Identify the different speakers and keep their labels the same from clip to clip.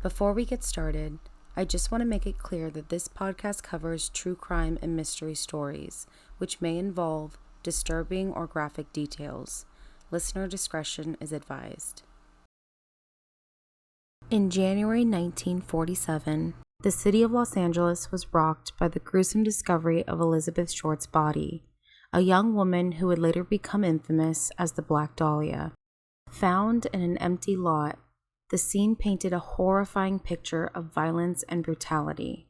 Speaker 1: Before we get started, I just want to make it clear that this podcast covers true crime and mystery stories, which may involve disturbing or graphic details. Listener discretion is advised. In January 1947, the city of Los Angeles was rocked by the gruesome discovery of Elizabeth Short's body, a young woman who would later become infamous as the Black Dahlia. Found in an empty lot, the scene painted a horrifying picture of violence and brutality.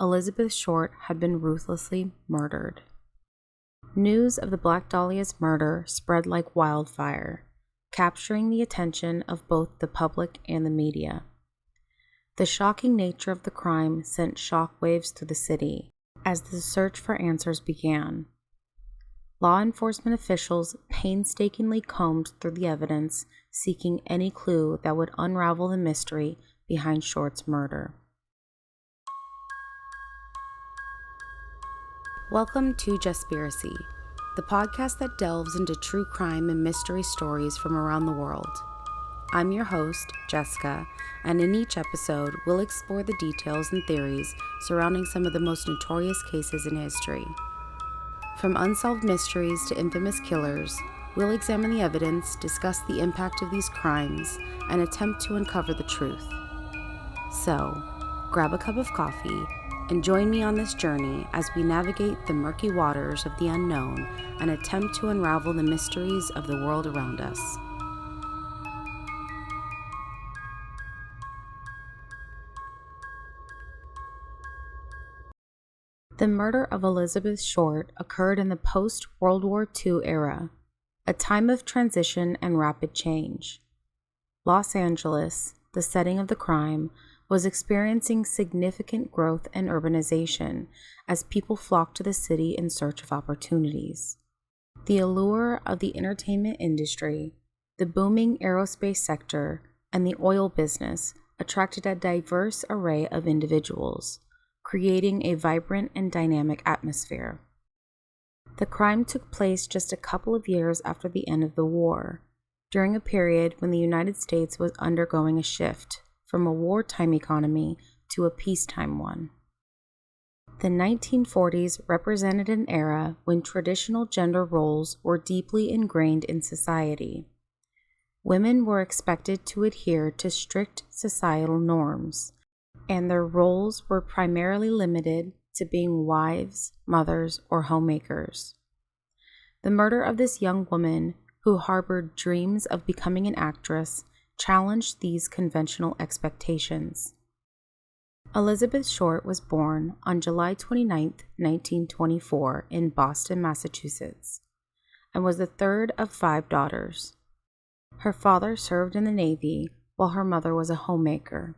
Speaker 1: Elizabeth Short had been ruthlessly murdered. News of the Black Dahlia's murder spread like wildfire, capturing the attention of both the public and the media. The shocking nature of the crime sent shockwaves through the city as the search for answers began. Law enforcement officials painstakingly combed through the evidence, seeking any clue that would unravel the mystery behind Short's murder. Welcome to Justspiracy, the podcast that delves into true crime and mystery stories from around the world. I'm your host, Jessica, and in each episode, we'll explore the details and theories surrounding some of the most notorious cases in history. From unsolved mysteries to infamous killers, we'll examine the evidence, discuss the impact of these crimes, and attempt to uncover the truth. So, grab a cup of coffee and join me on this journey as we navigate the murky waters of the unknown and attempt to unravel the mysteries of the world around us. The murder of Elizabeth Short occurred in the post-World War II era, a time of transition and rapid change. Los Angeles, the setting of the crime, was experiencing significant growth and urbanization as people flocked to the city in search of opportunities. The allure of the entertainment industry, the booming aerospace sector, and the oil business attracted a diverse array of individuals, creating a vibrant and dynamic atmosphere. The crime took place just a couple of years after the end of the war, during a period when the United States was undergoing a shift from a wartime economy to a peacetime one. The 1940s represented an era when traditional gender roles were deeply ingrained in society. Women were expected to adhere to strict societal norms, and their roles were primarily limited to being wives, mothers, or homemakers. The murder of this young woman, who harbored dreams of becoming an actress, challenged these conventional expectations. Elizabeth Short was born on July 29, 1924, in Boston, Massachusetts, and was the third of 5 daughters. Her father served in the Navy, while her mother was a homemaker.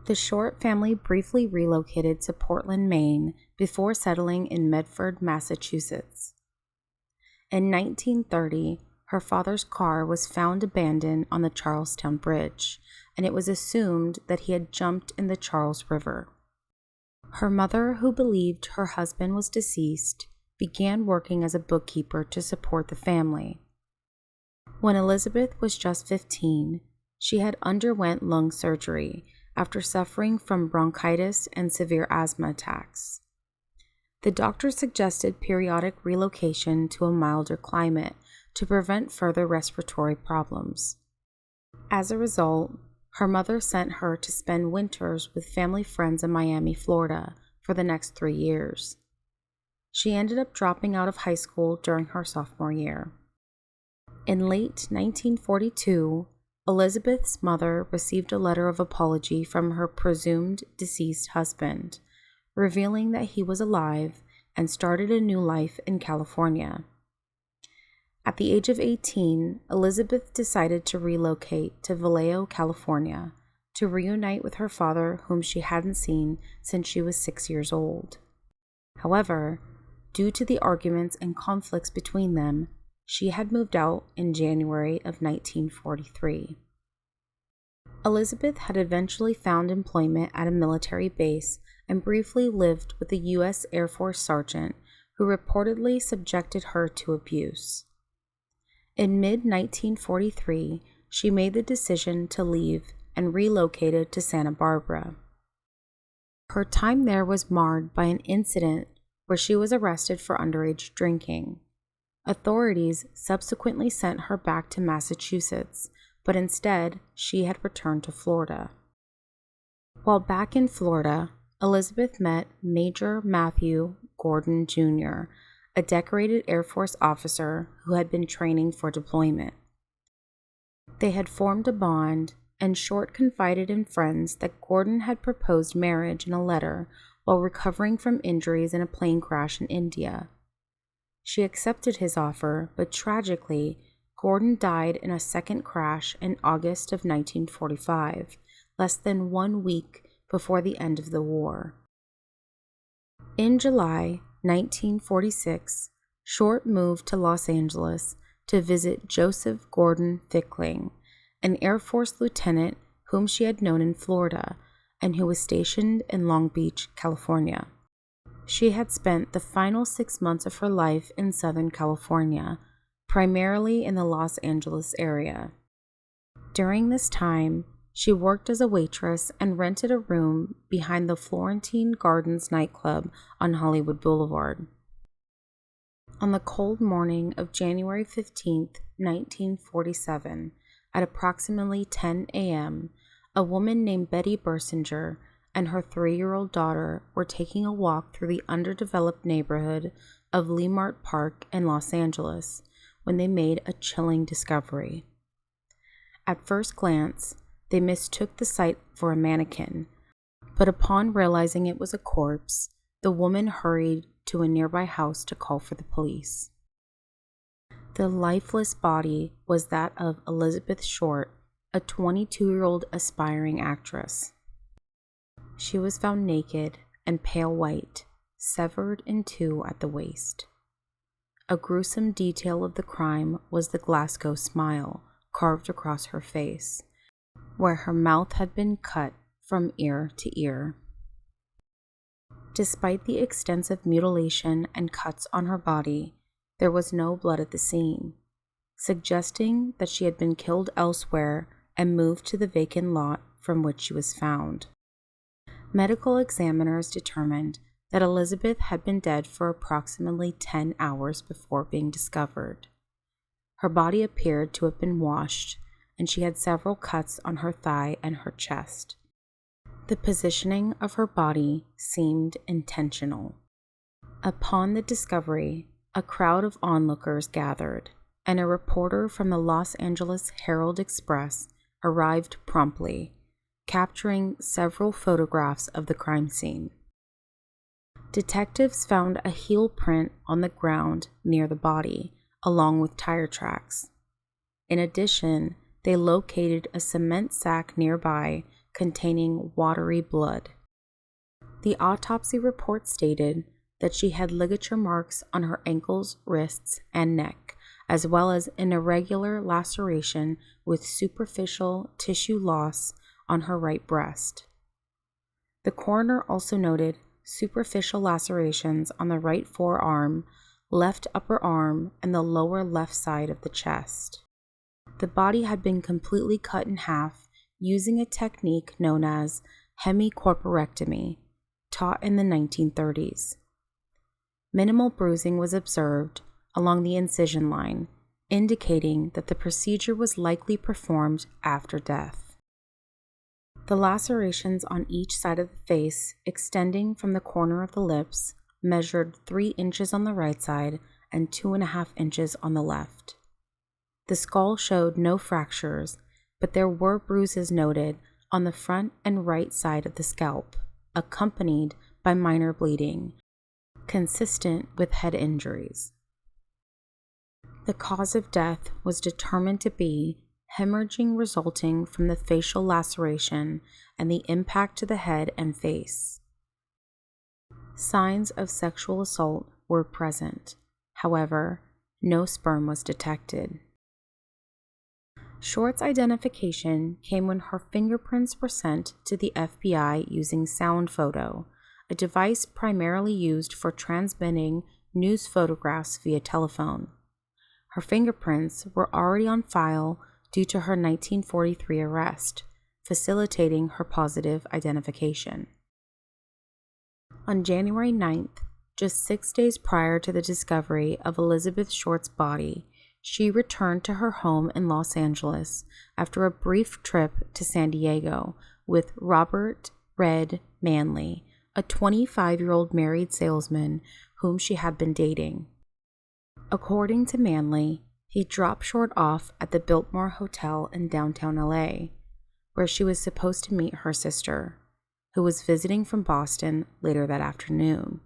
Speaker 1: The Short family briefly relocated to Portland, Maine, before settling in Medford, Massachusetts. In 1930, her father's car was found abandoned on the Charlestown Bridge, and it was assumed that he had jumped in the Charles River. Her mother, who believed her husband was deceased, began working as a bookkeeper to support the family. When Elizabeth was just 15, she had underwent lung surgery after suffering from bronchitis and severe asthma attacks. The doctor suggested periodic relocation to a milder climate to prevent further respiratory problems. As a result, her mother sent her to spend winters with family friends in Miami, Florida, for the next 3 years. She ended up dropping out of high school during her sophomore year. In late 1942, Elizabeth's mother received a letter of apology from her presumed deceased husband, revealing that he was alive and started a new life in California. At the age of 18, Elizabeth decided to relocate to Vallejo, California, to reunite with her father, whom she hadn't seen since she was 6 years old. However, due to the arguments and conflicts between them, she had moved out in January of 1943. Elizabeth had eventually found employment at a military base and briefly lived with a U.S. Air Force sergeant who reportedly subjected her to abuse. In mid-1943, she made the decision to leave and relocated to Santa Barbara. Her time there was marred by an incident where she was arrested for underage drinking. Authorities subsequently sent her back to Massachusetts, but instead she had returned to Florida. While back in Florida, Elizabeth met Major Matthew Gordon Jr., a decorated Air Force officer who had been training for deployment. They had formed a bond, and Short confided in friends that Gordon had proposed marriage in a letter while recovering from injuries in a plane crash in India. She accepted his offer, but tragically, Gordon died in a second crash in August of 1945, less than 1 week before the end of the war. In July 1946, Short moved to Los Angeles to visit Joseph Gordon Fickling, an Air Force lieutenant whom she had known in Florida and who was stationed in Long Beach, California. She had spent the final 6 months of her life in Southern California, primarily in the Los Angeles area. During this time, she worked as a waitress and rented a room behind the Florentine Gardens nightclub on Hollywood Boulevard. On the cold morning of January 15, 1947, at approximately 10 a.m., a woman named Betty Bersinger and her 3-year-old daughter were taking a walk through the underdeveloped neighborhood of Leimert Park in Los Angeles when they made a chilling discovery. At first glance, they mistook the site for a mannequin, but upon realizing it was a corpse, the woman hurried to a nearby house to call for the police. The lifeless body was that of Elizabeth Short, a 22-year-old aspiring actress. She was found naked and pale white, severed in two at the waist. A gruesome detail of the crime was the Glasgow smile carved across her face, where her mouth had been cut from ear to ear. Despite the extensive mutilation and cuts on her body, there was no blood at the scene, suggesting that she had been killed elsewhere and moved to the vacant lot from which she was found. Medical examiners determined that Elizabeth had been dead for approximately 10 hours before being discovered. Her body appeared to have been washed, and she had several cuts on her thigh and her chest. The positioning of her body seemed intentional. Upon the discovery, a crowd of onlookers gathered, and a reporter from the Los Angeles Herald-Express arrived promptly, capturing several photographs of the crime scene. Detectives found a heel print on the ground near the body, along with tire tracks. In addition, they located a cement sack nearby containing watery blood. The autopsy report stated that she had ligature marks on her ankles, wrists, and neck, as well as an irregular laceration with superficial tissue loss on her right breast. The coroner also noted superficial lacerations on the right forearm, left upper arm, and the lower left side of the chest. The body had been completely cut in half using a technique known as hemicorporectomy, taught in the 1930s. Minimal bruising was observed along the incision line, indicating that the procedure was likely performed after death. The lacerations on each side of the face, extending from the corner of the lips, measured 3 inches on the right side and 2.5 inches on the left. The skull showed no fractures, but there were bruises noted on the front and right side of the scalp, accompanied by minor bleeding, consistent with head injuries. The cause of death was determined to be hemorrhaging resulting from the facial laceration and the impact to the head and face. Signs of sexual assault were present. However, no sperm was detected. Short's identification came when her fingerprints were sent to the FBI using sound photo, a device primarily used for transmitting news photographs via telephone. Her fingerprints were already on file due to her 1943 arrest, facilitating her positive identification. On January 9th, just 6 days prior to the discovery of Elizabeth Short's body, she returned to her home in Los Angeles after a brief trip to San Diego with Robert Red Manley, a 25-year-old married salesman whom she had been dating. According to Manley, he dropped Short off at the Biltmore Hotel in downtown LA, where she was supposed to meet her sister, who was visiting from Boston later that afternoon.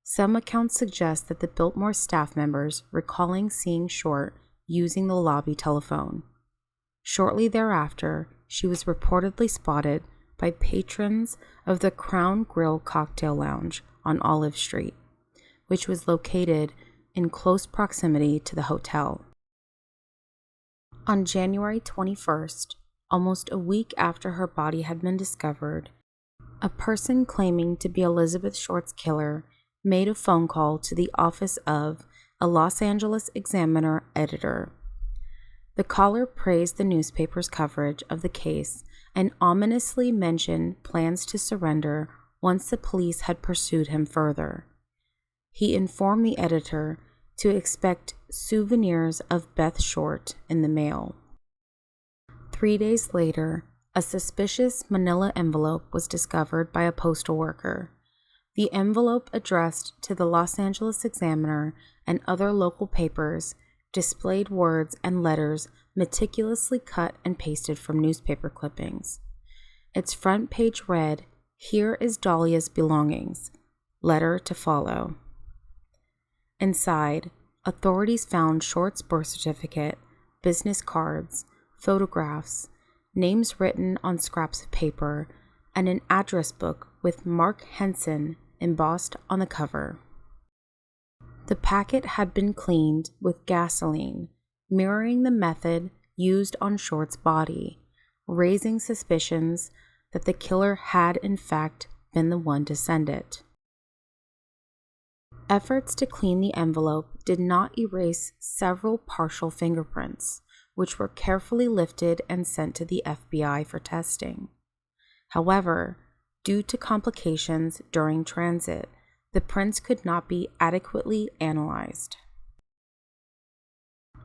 Speaker 1: Some accounts suggest that the Biltmore staff members recalling seeing Short using the lobby telephone. Shortly thereafter, she was reportedly spotted by patrons of the Crown Grill Cocktail Lounge on Olive Street, which was located in close proximity to the hotel. On January 21st, almost a week after her body had been discovered, a person claiming to be Elizabeth Short's killer made a phone call to the office of a Los Angeles Examiner editor. The caller praised the newspaper's coverage of the case and ominously mentioned plans to surrender once the police had pursued him further. He informed the editor to expect souvenirs of Beth Short in the mail. 3 days later, a suspicious manila envelope was discovered by a postal worker. The envelope addressed to the Los Angeles Examiner and other local papers displayed words and letters meticulously cut and pasted from newspaper clippings. Its front page read, "Here is Dahlia's belongings. Letter to follow." Inside, authorities found Short's birth certificate, business cards, photographs, names written on scraps of paper, and an address book with Mark Henson embossed on the cover. The packet had been cleaned with gasoline, mirroring the method used on Short's body, raising suspicions that the killer had in fact been the one to send it. Efforts to clean the envelope did not erase several partial fingerprints, which were carefully lifted and sent to the FBI for testing. However, due to complications during transit, the prints could not be adequately analyzed.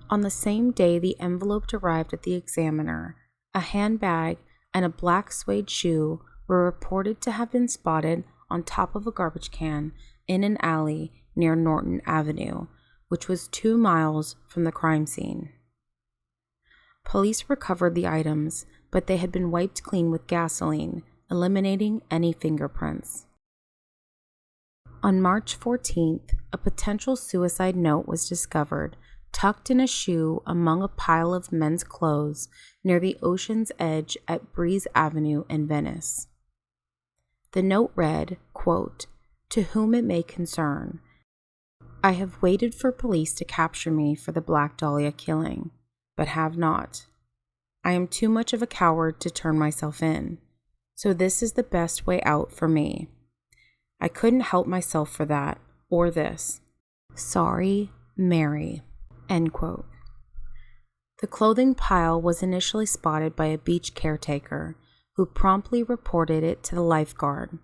Speaker 1: On the same day the envelope arrived at the Examiner, a handbag and a black suede shoe were reported to have been spotted on top of a garbage can in an alley near Norton Avenue, which was 2 miles from the crime scene. Police recovered the items, but they had been wiped clean with gasoline, eliminating any fingerprints. On March 14th, a potential suicide note was discovered, tucked in a shoe among a pile of men's clothes near the ocean's edge at Breeze Avenue in Venice. The note read, quote, "To whom it may concern, I have waited for police to capture me for the Black Dahlia killing, but have not. I am too much of a coward to turn myself in, so this is the best way out for me. I couldn't help myself for that, or this. Sorry, Mary." End quote. The clothing pile was initially spotted by a beach caretaker, who promptly reported it to the lifeguard.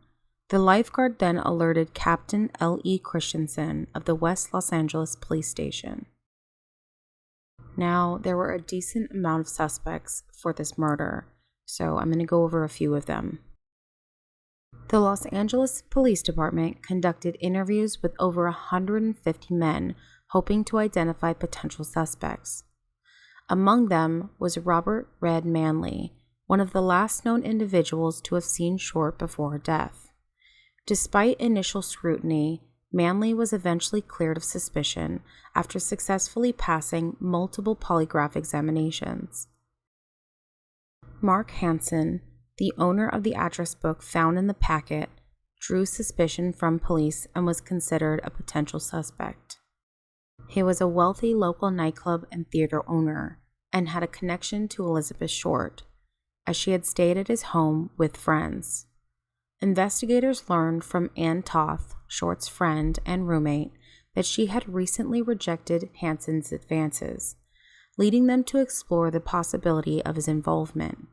Speaker 1: The lifeguard then alerted Captain L.E. Christensen of the West Los Angeles Police Station. Now, there were a decent amount of suspects for this murder, so I'm going to go over a few of them. The Los Angeles Police Department conducted interviews with over 150 men, hoping to identify potential suspects. Among them was Robert Red Manley, one of the last known individuals to have seen Short before her death. Despite initial scrutiny, Manley was eventually cleared of suspicion after successfully passing multiple polygraph examinations. Mark Henson, the owner of the address book found in the packet, drew suspicion from police and was considered a potential suspect. He was a wealthy local nightclub and theater owner and had a connection to Elizabeth Short, as she had stayed at his home with friends. Investigators learned from Ann Toth, Short's friend and roommate, that she had recently rejected Hanson's advances, leading them to explore the possibility of his involvement.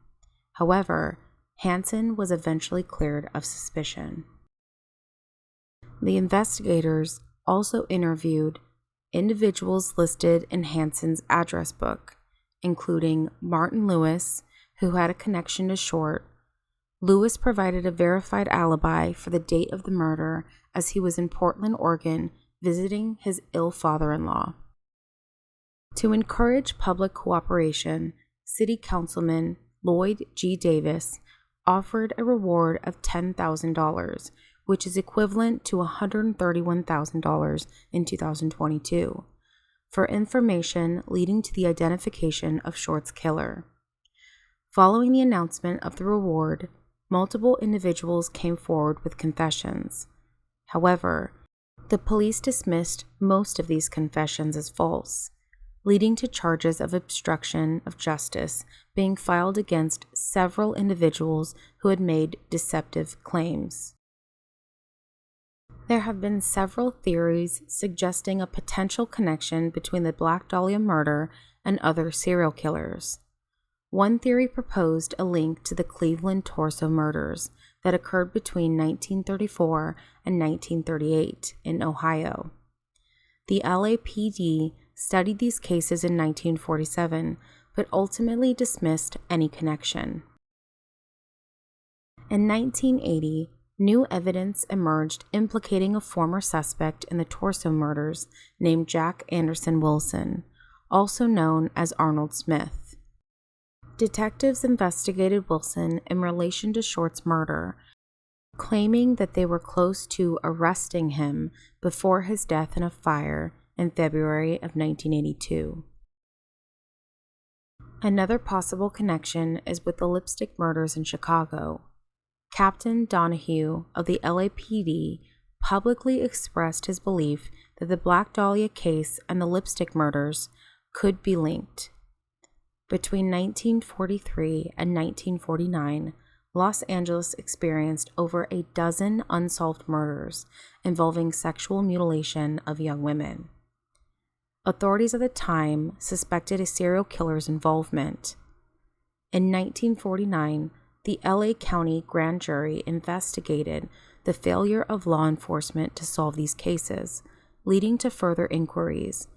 Speaker 1: However, Hansen was eventually cleared of suspicion. The investigators also interviewed individuals listed in Hansen's address book, including Martin Lewis, who had a connection to Short. Lewis provided a verified alibi for the date of the murder, as he was in Portland, Oregon, visiting his ill father-in-law. To encourage public cooperation, City Councilman Lloyd G. Davis offered a reward of $10,000, which is equivalent to $131,000 in 2022, for information leading to the identification of Short's killer. Following the announcement of the reward, multiple individuals came forward with confessions. However, the police dismissed most of these confessions as false, leading to charges of obstruction of justice being filed against several individuals who had made deceptive claims. There have been several theories suggesting a potential connection between the Black Dahlia murder and other serial killers. One theory proposed a link to the Cleveland torso murders that occurred between 1934 and 1938 in Ohio. The LAPD studied these cases in 1947, but ultimately dismissed any connection. In 1980, new evidence emerged implicating a former suspect in the torso murders named Jack Anderson Wilson, also known as Arnold Smith. Detectives investigated Wilson in relation to Short's murder, claiming that they were close to arresting him before his death in a fire in February of 1982. Another possible connection is with the lipstick murders in Chicago. Captain Donahue of the LAPD publicly expressed his belief that the Black Dahlia case and the lipstick murders could be linked. Between 1943 and 1949, Los Angeles experienced over a dozen unsolved murders involving sexual mutilation of young women. Authorities at the time suspected a serial killer's involvement. In 1949, the LA County Grand Jury investigated the failure of law enforcement to solve these cases, leading to further inquiries,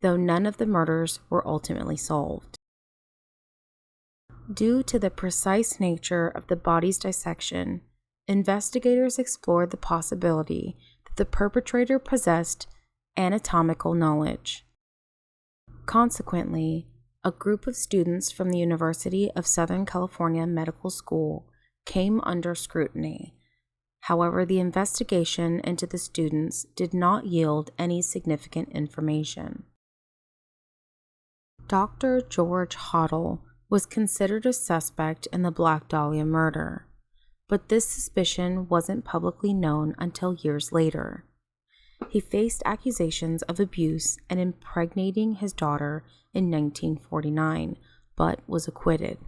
Speaker 1: though none of the murders were ultimately solved. Due to the precise nature of the body's dissection, investigators explored the possibility that the perpetrator possessed anatomical knowledge. Consequently, a group of students from the University of Southern California Medical School came under scrutiny. However, the investigation into the students did not yield any significant information. Dr. George Hoddle was considered a suspect in the Black Dahlia murder, but this suspicion wasn't publicly known until years later. He faced accusations of abuse and impregnating his daughter in 1949, but was acquitted.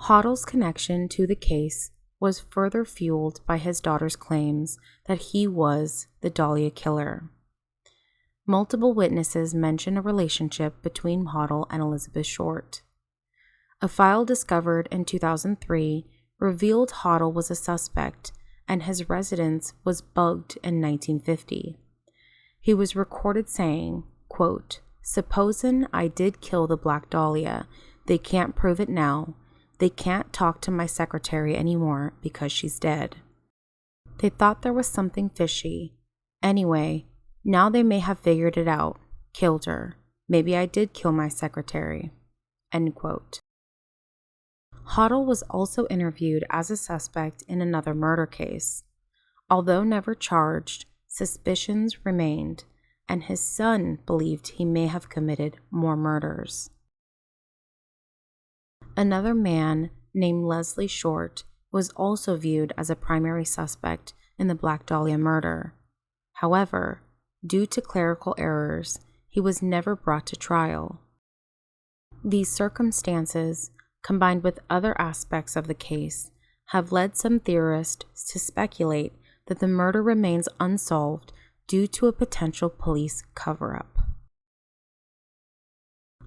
Speaker 1: Hoddle's connection to the case was further fueled by his daughter's claims that he was the Dahlia killer. Multiple witnesses mention a relationship between Hoddle and Elizabeth Short. A file discovered in 2003 revealed Hoddle was a suspect and his residence was bugged in 1950. He was recorded saying, quote, "Supposin' I did kill the Black Dahlia. They can't prove it now. They can't talk to my secretary anymore because she's dead. They thought there was something fishy. Anyway, now they may have figured it out. Killed her. Maybe I did kill my secretary." End quote. Hoddle was also interviewed as a suspect in another murder case. Although never charged, suspicions remained, and his son believed he may have committed more murders. Another man named Leslie Short was also viewed as a primary suspect in the Black Dahlia murder. However, due to clerical errors, he was never brought to trial. These circumstances, combined with other aspects of the case, have led some theorists to speculate that the murder remains unsolved due to a potential police cover-up.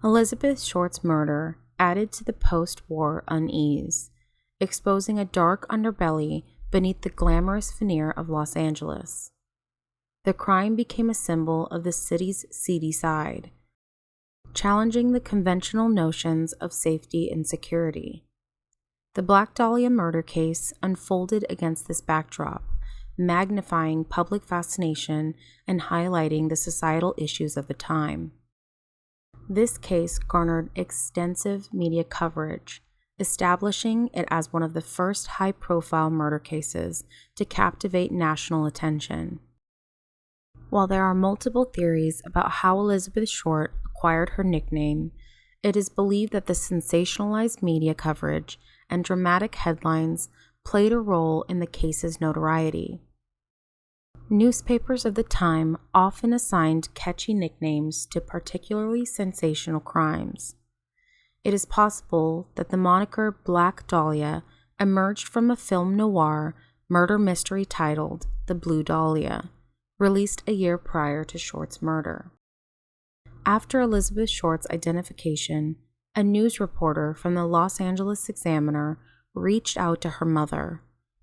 Speaker 1: Elizabeth Short's murder, added to the post-war unease, exposing a dark underbelly beneath the glamorous veneer of Los Angeles. The crime became a symbol of the city's seedy side, challenging the conventional notions of safety and security. The Black Dahlia murder case unfolded against this backdrop, magnifying public fascination and highlighting the societal issues of the time. This case garnered extensive media coverage, establishing it as one of the first high-profile murder cases to captivate national attention. While there are multiple theories about how Elizabeth Short acquired her nickname, it is believed that the sensationalized media coverage and dramatic headlines played a role in the case's notoriety. Newspapers of the time often assigned catchy nicknames to particularly sensational crimes. It is possible that the moniker Black Dahlia emerged from a film noir murder mystery titled The Blue Dahlia, released a year prior to Short's murder. After Elizabeth Short's identification, a news reporter from the Los Angeles Examiner reached out to her mother,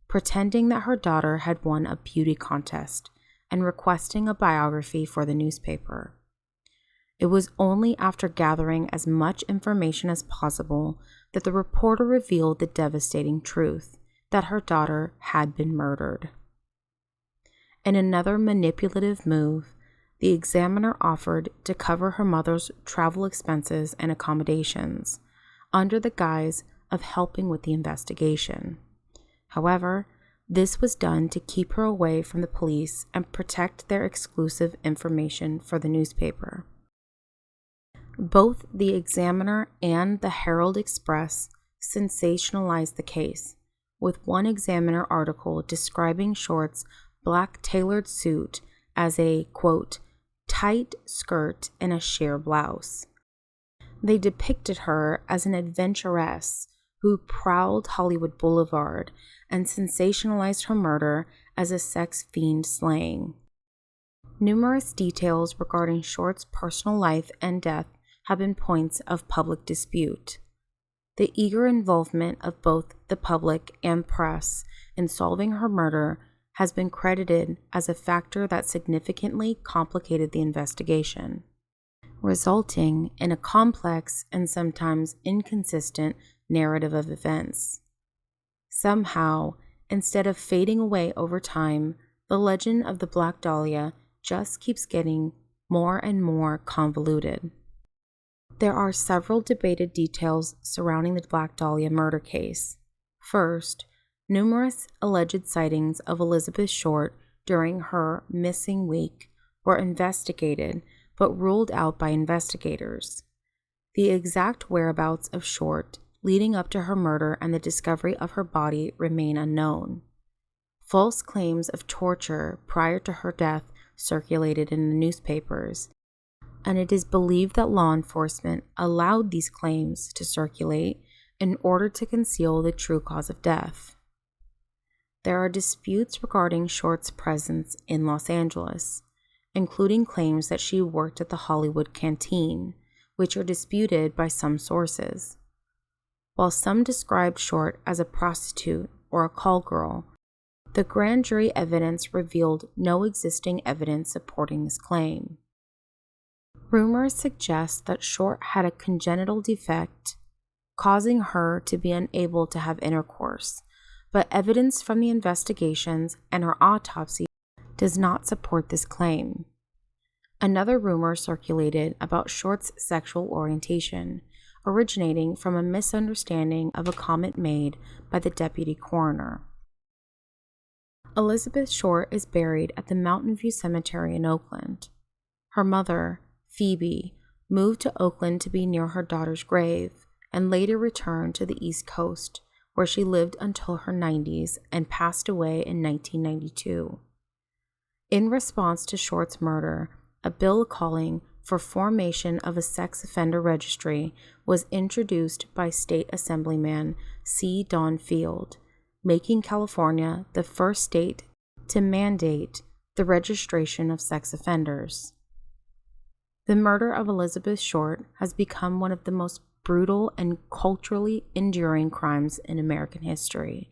Speaker 1: pretending that her daughter had won a beauty contest and requesting a biography for the newspaper. It was only after gathering as much information as possible that the reporter revealed the devastating truth that her daughter had been murdered. In another manipulative move, the Examiner offered to cover her mother's travel expenses and accommodations under the guise of helping with the investigation. However, this was done to keep her away from the police and protect their exclusive information for the newspaper. Both the Examiner and the Herald Express sensationalized the case, with one Examiner article describing Short's black tailored suit as a, quote, tight skirt and a sheer blouse. They depicted her as an adventuress who prowled Hollywood Boulevard and sensationalized her murder as a sex fiend slaying. Numerous details regarding Short's personal life and death have been points of public dispute. The eager involvement of both the public and press in solving her murder has been credited as a factor that significantly complicated the investigation, resulting in a complex and sometimes inconsistent narrative of events. Somehow, instead of fading away over time, the legend of the Black Dahlia just keeps getting more and more convoluted. There are several debated details surrounding the Black Dahlia murder case. First, numerous alleged sightings of Elizabeth Short during her missing week were investigated but ruled out by investigators. The exact whereabouts of Short leading up to her murder and the discovery of her body remain unknown. False claims of torture prior to her death circulated in the newspapers, and it is believed that law enforcement allowed these claims to circulate in order to conceal the true cause of death. There are disputes regarding Short's presence in Los Angeles, including claims that she worked at the Hollywood Canteen, which are disputed by some sources. While some described Short as a prostitute or a call girl, the grand jury evidence revealed no existing evidence supporting this claim. Rumors suggest that Short had a congenital defect, causing her to be unable to have intercourse, but evidence from the investigations and her autopsy does not support this claim. Another rumor circulated about Short's sexual orientation, originating from a misunderstanding of a comment made by the deputy coroner. Elizabeth Short is buried at the Mountain View Cemetery in Oakland. Her mother, Phoebe, moved to Oakland to be near her daughter's grave and later returned to the East Coast, where she lived until her 90s and passed away in 1992. In response to Short's murder, a bill calling for formation of a sex offender registry was introduced by State Assemblyman C. Don Field, making California the first state to mandate the registration of sex offenders. The murder of Elizabeth Short has become one of the most brutal and culturally enduring crimes in American history.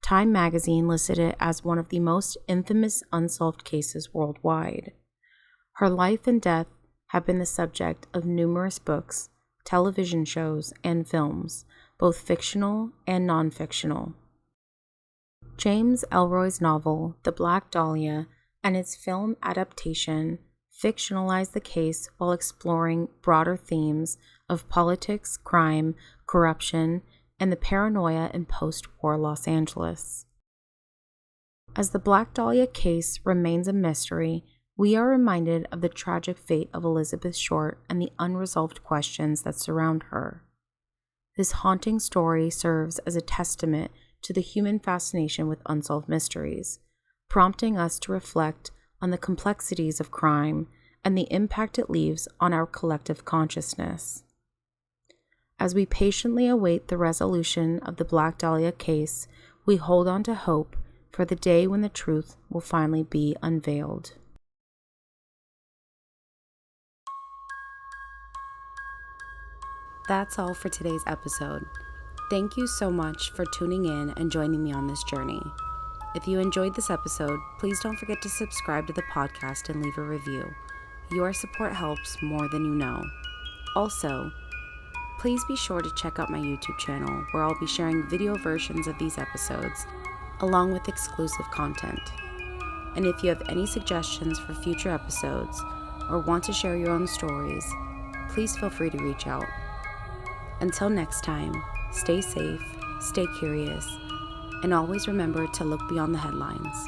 Speaker 1: Time magazine listed it as one of the most infamous unsolved cases worldwide. Her life and death have been the subject of numerous books, television shows, and films, both fictional and non-fictional. James Ellroy's novel, The Black Dahlia, and its film adaptation fictionalized the case while exploring broader themes of politics, crime, corruption, and the paranoia in post-war Los Angeles. As the Black Dahlia case remains a mystery, we are reminded of the tragic fate of Elizabeth Short and the unresolved questions that surround her. This haunting story serves as a testament to the human fascination with unsolved mysteries, prompting us to reflect on the complexities of crime and the impact it leaves on our collective consciousness. As we patiently await the resolution of the Black Dahlia case, we hold on to hope for the day when the truth will finally be unveiled. That's all for today's episode. Thank you so much for tuning in and joining me on this journey. If you enjoyed this episode, please don't forget to subscribe to the podcast and leave a review. Your support helps more than you know. Also, please be sure to check out my YouTube channel, where I'll be sharing video versions of these episodes, along with exclusive content. And if you have any suggestions for future episodes, or want to share your own stories, please feel free to reach out. Until next time, stay safe, stay curious, and always remember to look beyond the headlines.